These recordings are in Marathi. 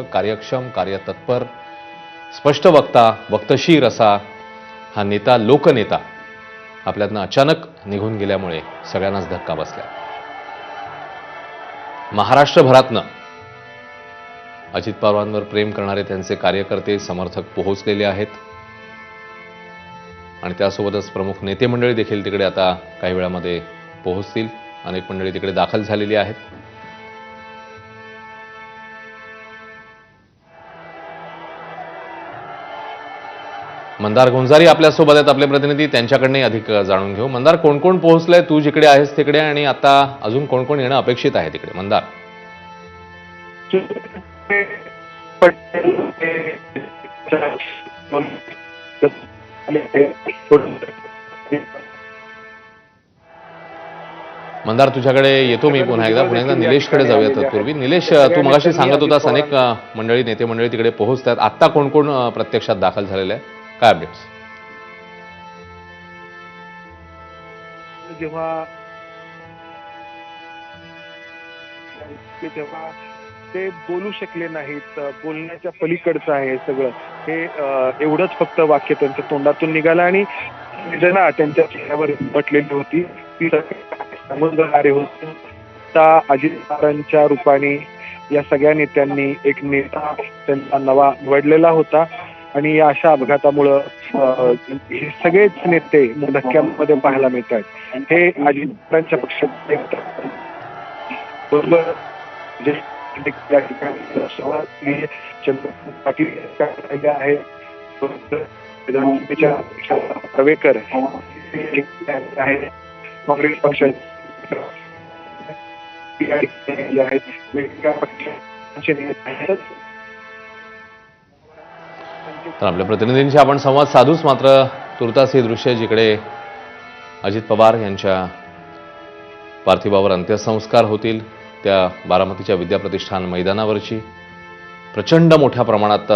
कार्यक्षम, कार्यतत्पर, स्पष्ट वक्ता, वक्तशीर असा हा नेता, लोकनेता आपल्यातनं अचानक निघून गेल्यामुळे सगळ्यांनाच धक्का बसला। महाराष्ट्रभरातनं अजित पवारांवर प्रेम करणारे त्यांचे कार्यकर्ते, समर्थक पोहोचलेले आहेत आणि त्यासोबतच प्रमुख नेते मंडळी देखील तिकडे आता काही वेळामध्ये पोहोचतील। अनेक मंडळी तिकडे दाखल झालेली आहेत। मंदार गुंजारी आपल्यासोबत आहेत, आपले प्रतिनिधी, त्यांच्याकडनं अधिक जाणून घेऊ। मंदार, कोण कोण पोहोचलंय? तू जिकडे आहेस तिकडे, आणि आता अजून कोण कोण येणं अपेक्षित आहे तिकडे? मंदार, मंदार तुझ्याकडे येतो मी पुन्हा एकदा निलेशकडे जाऊया। तत्पूर्वी निलेश, तू मगाशी सांगत होतास अनेक मंडळी, नेते मंडळी तिकडे पोहोचतात। आता कोण कोण प्रत्यक्षात दाखल झालेले आहे, काय अपडेट्स? जेव्हा ते बोलू शकले नाहीत, बोलण्याच्या पलीकडचं आहे सगळं हे, एवढंच फक्त वाक्य त्यांच्या तोंडातून निघालं आणि वेदना त्यांच्या चेहऱ्यावर उमटलेली होती। ती समुद्रहारे होती। आता अजित पवारांच्या रूपाने या सगळ्या नेत्यांनी एक नेता त्यांचा नवा निवडलेला होता आणि या अशा अपघातामुळं हे सगळेच नेते धक्क्यांमध्ये पाहायला मिळतात। हे अजित पवारांच्या पक्षात बरोबर या ठिकाणी चंद्रकांत पाटील आहे, प्रवेकर आहे, काँग्रेस पक्षाचे आहेत, वेगवेगळ्या पक्षांचे नेते आहेत। तर आपल्या प्रतिनिधींशी आपण संवाद साधूच, मात्र तुर्तास ही दृश्य जिकडे अजित पवार यांच्या पार्थिवावर अंत्यसंस्कार होतील त्या बारामतीच्या विद्याप्रतिष्ठान मैदानावरची प्रचंड मोठ्या प्रमाणात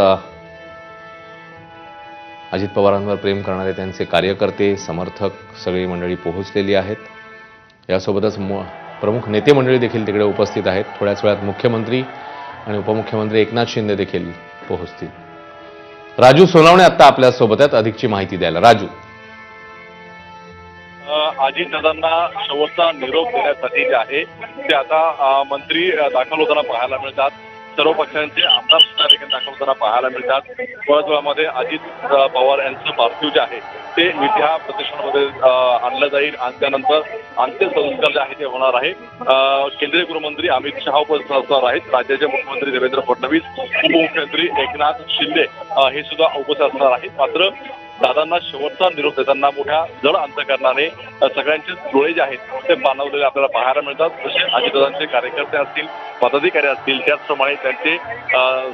अजित पवारांवर प्रेम करणारे त्यांचे कार्यकर्ते, समर्थक सगळी मंडळी पोहोचलेली आहेत। यासोबतच प्रमुख नेते मंडळी देखील तिकडे उपस्थित आहेत। थोड्याच वेळात मुख्यमंत्री आणि उपमुख्यमंत्री एकनाथ शिंदे देखील पोहोचतील। राजू सोनावणे आता आपल्या सोबत आहेत अधिकची माहिती द्यायला। राजू, अजितदादांना शेवटचा निरोप देण्यासाठी जे आहे ते आता मंत्री दाखल होताना पाहायला मिळतात। सर्व पक्षांचे आमदार देखील दाखल होताना पाहायला मिळतात। थोड्याच वेळामध्ये अजित पवार यांचं पार्थिव जे आहे ते विद्या प्रतिष्ठानमध्ये आणलं जाईल आणि त्यानंतर अंत्यसंस्कार जे आहे ते होणार आहे। केंद्रीय गृहमंत्री अमित शहा उपस्थित असणार आहेत, राज्याचे मुख्यमंत्री देवेंद्र फडणवीस, उपमुख्यमंत्री एकनाथ शिंदे हे सुद्धा उपस्थित असणार आहेत। मात्र दादांना शेवटचा निरोप देताना मोठ्या जड अंतकरणाने सगळ्यांचे डोळे जे आहेत ते पाणावलेले आपल्याला पाहायला मिळतात। जसे अजितदादांचे कार्यकर्ते असतील, पदाधिकारी असतील, त्याचप्रमाणे त्यांचे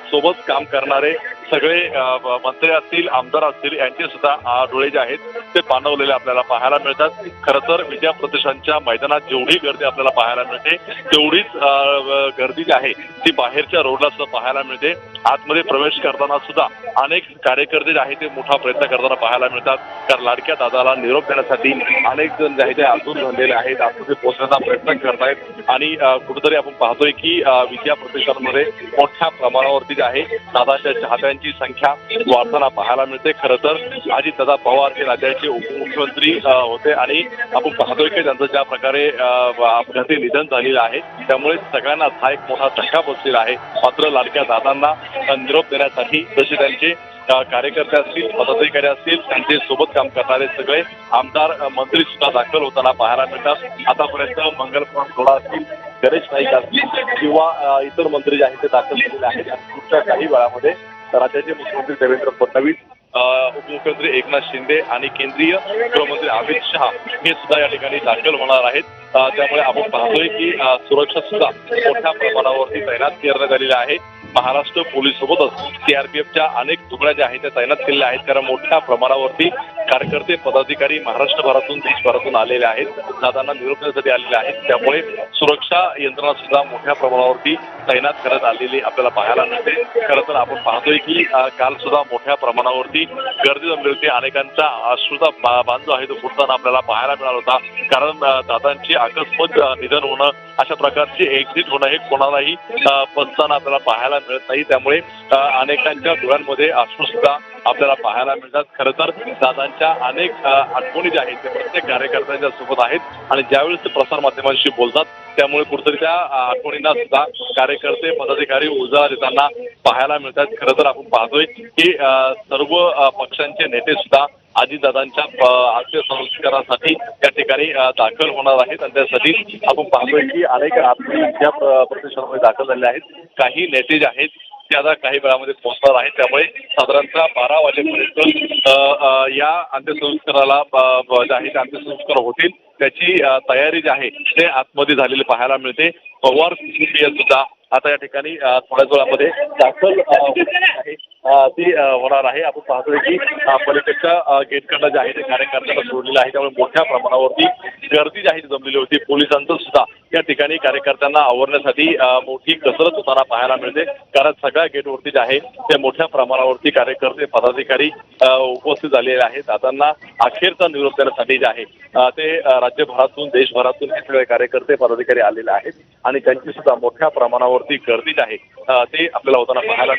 सोबत काम करणारे सगळे मंत्री असतील, आमदार असतील, यांचे सुद्धा डोळे जे आहेत ते पाणावलेले आपल्याला पाहायला मिळतात। खरं तर विद्या प्रतिष्ठानच्या मैदानात जेवढी गर्दी आपल्याला पाहायला मिळते तेवढीच गर्दी जी आहे ती बाहेरच्या रोडला सुद्धा पाहायला मिळते। आतमध्ये प्रवेश करताना सुद्धा अनेक कार्यकर्ते जे आहेत ते मोठा प्रयत्न करताना पाहायला मिळतात, कारण लाडक्या दादाला निरोप देण्यासाठी अनेक जण जे आहे ते आतून झालेले आहेत, आतमध्ये पोहोचण्याचा प्रयत्न करतायत आणि कुठेतरी आपण पाहतोय की विद्या प्रतिष्ठानमध्ये मोठ्या प्रमाणावरती जे आहे दादाच्या चाहत्यांची संख्या वाढताना पाहायला मिळते। खरं तर अजितदादा पवार हे राज्याचे उपमुख्यमंत्री होते आणि आपण पाहतोय की त्यांचं ज्या प्रकारे अपघाती निधन झालेलं आहे त्यामुळे सगळ्यांना हा एक मोठा धक्का बसलेला आहे। मात्र लाडक्या दादांना निरोप देण्यासाठी जसे त्यांचे कार्यकर्ते असतील, पदाधिकारी असतील, त्यांचे सोबत काम करणारे सगळे आमदार, मंत्री सुद्धा दाखल होताना पाहायला मिळतात। आतापर्यंत मंगलप्रसाद थोडा असतील, गणेश नाईक असतील किंवा इतर मंत्री जे आहेत ते दाखल झालेले आहेत। पुढच्या काही वेळामध्ये राज्याचे मुख्यमंत्री देवेंद्र फडणवीस, उपमुख्यमंत्री एकनाथ शिंदे आणि केंद्रीय गृहमंत्री अमित शहा हे सुद्धा या ठिकाणी दाखल होणार आहेत। त्यामुळे आपण पाहतोय की सुरक्षा सुद्धा मोठ्या प्रमाणावरती तैनात करण्यात आलेली आहे। महाराष्ट्र पोलीस सोबतच सीआरपीएफच्या अनेक तुकड्या ज्या आहेत त्या तैनात केलेल्या आहेत, कारण मोठ्या प्रमाणावरती कार्यकर्ते पदाधिकारी महाराष्ट्रभरातून देशभरातून आलेले आहेत, दादांना निरोप देण्यासाठी आलेले आहेत. त्यामुळे सुरक्षा यंत्रणा सुद्धा मोठ्या प्रमाणावरती तैनात करण्यात आलेली आपल्याला पाहायला मिळते. खरं तर आपण पाहतोय की काल सुद्धा मोठ्या प्रमाणावरती गर्दी जमली होती. अनेकांचा अश्रूचा बांध जो आहे तो फुटताना आपल्याला पाहायला मिळाला होता. कारण दादांची अकस्मात निधन होणं, अशा प्रकारची एक्झिट होणं हे कोणालाही पचताना आपल्याला पाहायला मिळत नाही. त्यामुळे अनेकांच्या डोळ्यांमध्ये अश्रू सुद्धा आपल्याला पाहायला मिळतात. खरं तर दादांच्या अनेक आठवणी ज्या आहेत ते प्रत्येक कार्यकर्त्यांच्या सोबत आहेत आणि ज्यावेळेस ते प्रसारमाध्यमांशी बोलतात त्यामुळे कुठेतरी त्या आठवणींना सुद्धा कार्यकर्ते पदाधिकारी उजाळा देताना पाहायला मिळतात. खरं तर आपण पाहतोय की सर्व पक्षांचे नेते सुद्धा अजितदादांच्या अंत्यसंस्कारासाठी त्या ठिकाणी दाखल होणार आहेत आणि त्यासाठी आपण पाहतोय की अनेक या प्रतिष्ठानामध्ये दाखल झाले आहेत. काही नेते जे आहेत ते आता काही वेळामध्ये पोहोचणार आहेत. त्यामुळे साधारणतः 12 वाजेपर्यंत या अंत्यसंस्काराला जे आहे ते अंत्यसंस्कार होतील त्याची तयारी जी आहे ते आतमध्ये झालेली पाहायला मिळते. पवार कुटुंबीय सुद्धा आता या ठिकाणी थोड्याच वेळामध्ये दाखल आहे ती होणार आहे. आपण पाहतोय की पलीकडच्या गेटकडनं जे आहे ते कार्यकर्त्यांना सोडलेलं आहे. त्यामुळे मोठ्या प्रमाणावरती गर्दी जी आहे ती जमलेली होती. पोलिसांचं सुद्धा या ठिकाणी कार्यकर्त्यांना आवरण्यासाठी मोठी कसरत होताना पाहायला मिळते. कारण सगळ्या गेटवरती जे आहे ते मोठ्या प्रमाणावरती कार्यकर्ते पदाधिकारी उपस्थित झालेले आहेत. दादांना अखेरचा निरोप देण्यासाठी जे आहे ते राज्यभरातून देशभरातून हे सगळे कार्यकर्ते पदाधिकारी आलेले आहेत आणि त्यांची सुद्धा मोठ्या प्रमाणावरती गर्दी जी आहे ते आपल्याला होताना पाहायला मिळते.